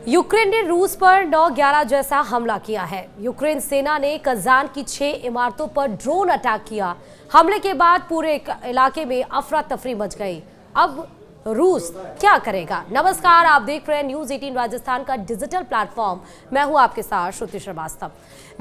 Ukraine ने रूस पर 9/11 जैसा हमला किया है। यूक्रेन सेना ने कजान की 6 इमारतों पर ड्रोन अटैक किया। हमले के बाद पूरे इलाके में अफरा तफरी मच गई। अब रूस क्या करेगा? नमस्कार, आप देख रहे हैं न्यूज 18 राजस्थान का डिजिटल प्लेटफॉर्म। मैं हूं आपके साथ श्रुति श्रीवास्तव।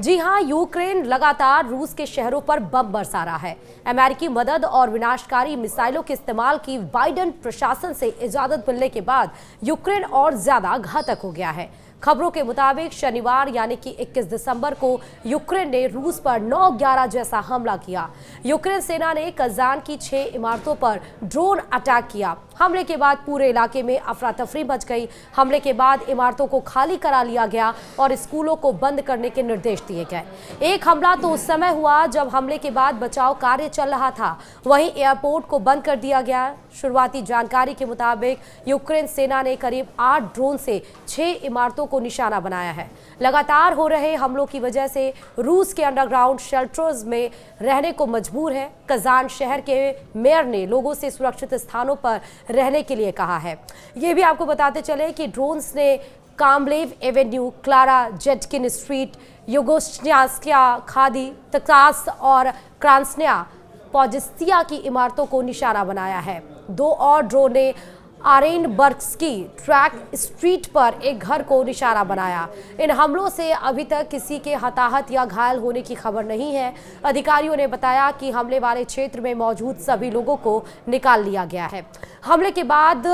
जी हां, यूक्रेन लगातार रूस के शहरों पर बम बरसा रहा है। अमेरिकी मदद और विनाशकारी मिसाइलों के इस्तेमाल की बाइडेन प्रशासन से इजाजत मिलने के बाद यूक्रेन और ज्यादा घातक हो गया है। खबरों के मुताबिक शनिवार यानी कि 21 दिसंबर को यूक्रेन ने रूस पर 9/11 जैसा हमला किया। यूक्रेन सेना ने कजान की 6 इमारतों पर ड्रोन अटैक किया। हमले के बाद पूरे इलाके में अफरा तफरी मच गई। हमले के बाद इमारतों को खाली करा लिया गया और स्कूलों को बंद करने के निर्देश दिए गए। एक हमला तो उस समय हुआ जब हमले के बाद बचाव कार्य चल रहा था। वहीं एयरपोर्ट को बंद कर दिया गया। शुरुआती जानकारी के मुताबिक यूक्रेन सेना ने करीब 8 ड्रोन से 6 इमारतों को निशाना बनाया है। लगातार हो रहे हमलों की वजह से रूस के अंडरग्राउंड शेल्टर्स में रहने को मजबूर है। कजान शहर के मेयर ने लोगों से सुरक्षित स्थानों पर रहने के लिए कहा है। ये भी आपको बताते चले कि ड्रोन्स ने कामलेव avenue, Clara Zetkin street, Yugoslavia, खादी, तकास और क्रांसनिया पॉजिस्तिया की इमारतों को निशाना बनाया है। 2 और ड्रोन ने आरेनबर्ग्सकी ट्रैक स्ट्रीट पर एक घर को निशाना बनाया। इन हमलों से अभी तक किसी के हताहत या घायल होने की खबर नहीं है। अधिकारियों ने बताया कि हमले वाले क्षेत्र में मौजूद सभी लोगों को निकाल लिया गया है। हमले के बाद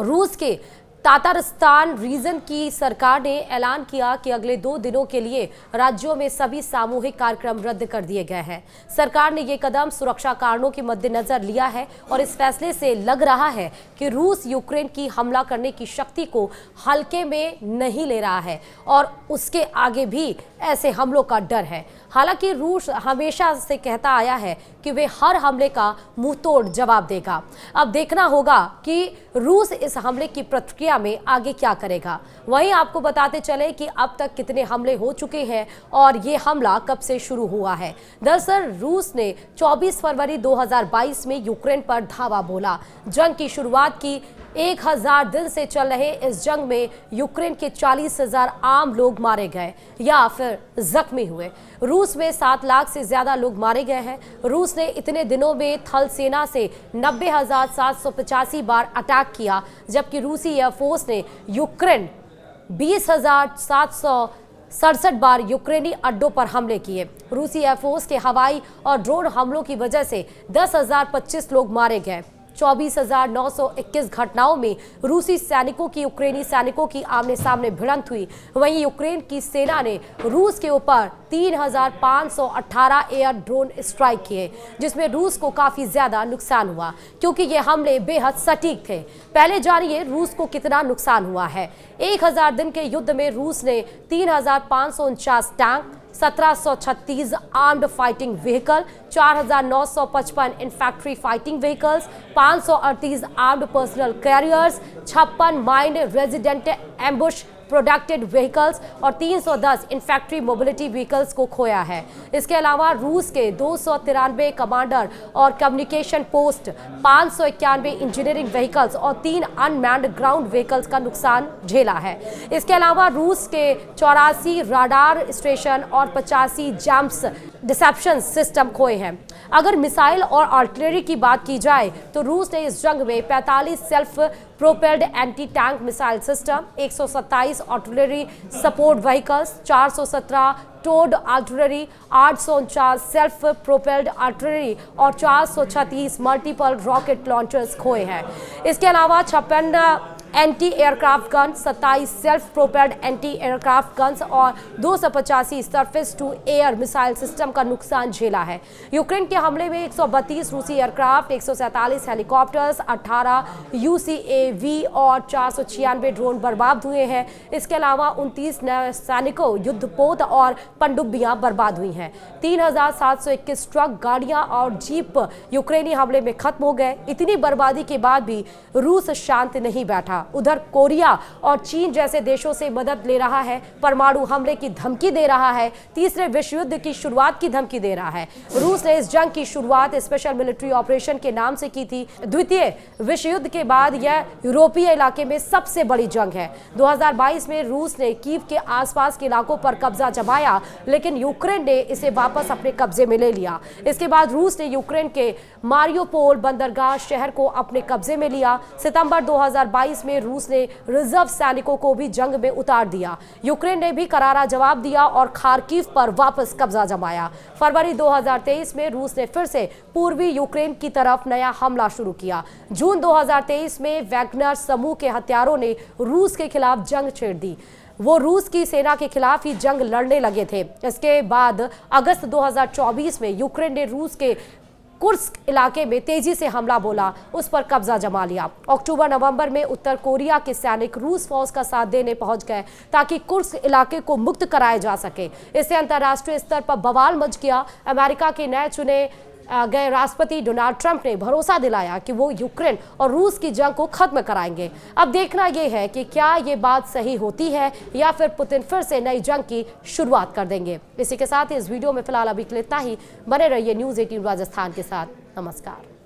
रूस के तातारस्तान रीजन की सरकार ने ऐलान किया कि अगले 2 दिनों के लिए राज्यों में सभी सामूहिक कार्यक्रम रद्द कर दिए गए हैं। सरकार ने ये कदम सुरक्षा कारणों के मद्देनजर लिया है और इस फैसले से लग रहा है कि रूस यूक्रेन की हमला करने की शक्ति को हल्के में नहीं ले रहा है और उसके आगे भी ऐसे हमलों का डर है। हालांकि रूस हमेशा से कहता आया है कि वे हर हमले का मुंहतोड़ जवाब देगा। अब देखना होगा कि रूस इस हमले की प्रतिक्रिया में आगे क्या करेगा। वहीं आपको बताते चले कि अब तक कितने हमले हो चुके हैं और ये हमला कब से शुरू हुआ है। दरअसल रूस ने 24 फरवरी 2022 में यूक्रेन पर धावा बोला। जंग की शुरुआत की 1000 दिन से चल रहे इस जंग में यूक्रेन के 40,000 आम लोग मारे गए या फिर जख्मी हुए। रूस में 7 लाख से ज्यादा लोग मारे गए हैं। रूस ने इतने दिनों में थल सेना से 90,785 बार अटैक किया, जबकि रूसी एयरफोर्स ने यूक्रेन 20,767 बार यूक्रेनी अड्डों पर हमले किए। रूसी एयरफोर्स के हवाई और ड्रोन हमलों की वजह से 10,025 लोग मारे गए। 24,921 घटनाओं में रूसी सैनिकों की यूक्रेनी सैनिकों की आमने सामने भिड़ंत हुई। वहीं यूक्रेन की सेना ने रूस के ऊपर 3,518 एयर ड्रोन स्ट्राइक किए, जिसमें रूस को काफी ज्यादा नुकसान हुआ क्योंकि ये हमले बेहद सटीक थे। पहले जानिए रूस को कितना नुकसान हुआ है। 1000 दिन के युद्ध में रूस ने 3,549 tank, 1736 armed fighting vehicle, 4,955 infantry fighting vehicles, 538 armed personal carriers, 56 mind resident ambush प्रोडक्टेड vehicles और 310 इन्फैक्ट्री मोबिलिटी व्हीकल्स को खोया है। इसके अलावा रूस के 293 कमांडर और कम्युनिकेशन पोस्ट, 591 इंजीनियरिंग व्हीकल्स और 3 अनमैन्ड ग्राउंड व्हीकल्स का नुकसान झेला है। इसके अलावा रूस के 84 राडार स्टेशन और 85 जैम्स डिसेप्शन सिस्टम खोए हैं। अगर मिसाइल और आर्टिलरी की बात की जाए तो रूस ने इस जंग में 45 self propelled anti tank missile system, 127 artillery support vehicles, 417 towed artillery, 849 self propelled artillery और 436 मल्टीपल रॉकेट लॉन्चर्स खोए हैं। इसके अलावा 56 anti aircraft gun, 27 self propelled anti aircraft guns और 285 surface to air missile system का नुकसान झेला है। यूक्रेन के हमले में 132 रूसी एयरक्राफ्ट, 147 हेलीकॉप्टर्स, 18 UCAV और 496 ड्रोन बर्बाद हुए हैं। इसके अलावा 29 सैनिकों, युद्धपोत और पनडुब्बियां बर्बाद हुई हैं। 3,721 ट्रक, गाड़ियां और जीप यूक्रेनी हमले में खत्म हो गए। इतनी बर्बादी के बाद भी रूस शांत नहीं बैठा। उधर कोरिया और चीन जैसे देशों से मदद ले रहा है, परमाणु हमले की धमकी दे रहा है, तीसरे विश्व युद्ध की शुरुआत की धमकी दे रहा है। रूस ने इस जंग की शुरुआत स्पेशल मिलिट्री ऑपरेशन के नाम से की थी। द्वितीय विश्व युद्ध के बाद यह यूरोपीय इलाके में सबसे बड़ी जंग है। 2022 में रूस ने कीव के आसपास के इलाकों पर कब्जा जमाया, लेकिन यूक्रेन ने इसे वापस अपने कब्जे में ले लिया। इसके बाद रूस ने यूक्रेन के मारियोपोल बंदरगाह शहर को अपने कब्जे में लिया। सितंबर 2022 में रूस ने रिजर्व सैनिकों को भी जंग में उतार दिया। यूक्रेन ने भी करारा जवाब दिया और खार्किव पर वापस कब्जा जमाया। फरवरी 2023 में रूस ने फिर से पूर्वी यूक्रेन की तरफ नया हमला शुरू किया। जून 2023 में वैगनर समूह के हत्यारों ने रूस के खिलाफ जंग छेड़ दी। वो रूस की सेना के खिलाफ ही जंग लड़ने लगे थे। इसके बाद अगस्त 2024 में यूक्रेन ने रूस के कुर्स्क इलाके में तेजी से हमला बोला, उस पर कब्जा जमा लिया। अक्टूबर-नवंबर में उत्तर कोरिया के सैनिक रूस फौज का साथ देने पहुंच गए ताकि कुर्स्क इलाके को मुक्त कराया जा सके। इससे अंतर्राष्ट्रीय स्तर पर बवाल मच गया। अमेरिका के नए चुने गए राष्ट्रपति डोनाल्ड ट्रंप ने भरोसा दिलाया कि वो यूक्रेन और रूस की जंग को खत्म कराएंगे। अब देखना यह है कि क्या ये बात सही होती है या फिर पुतिन फिर से नई जंग की शुरुआत कर देंगे। इसी के साथ इस वीडियो में फिलहाल अभी के लिए इतना ही। बने रहिए न्यूज़ 18 राजस्थान के साथ। नमस्कार।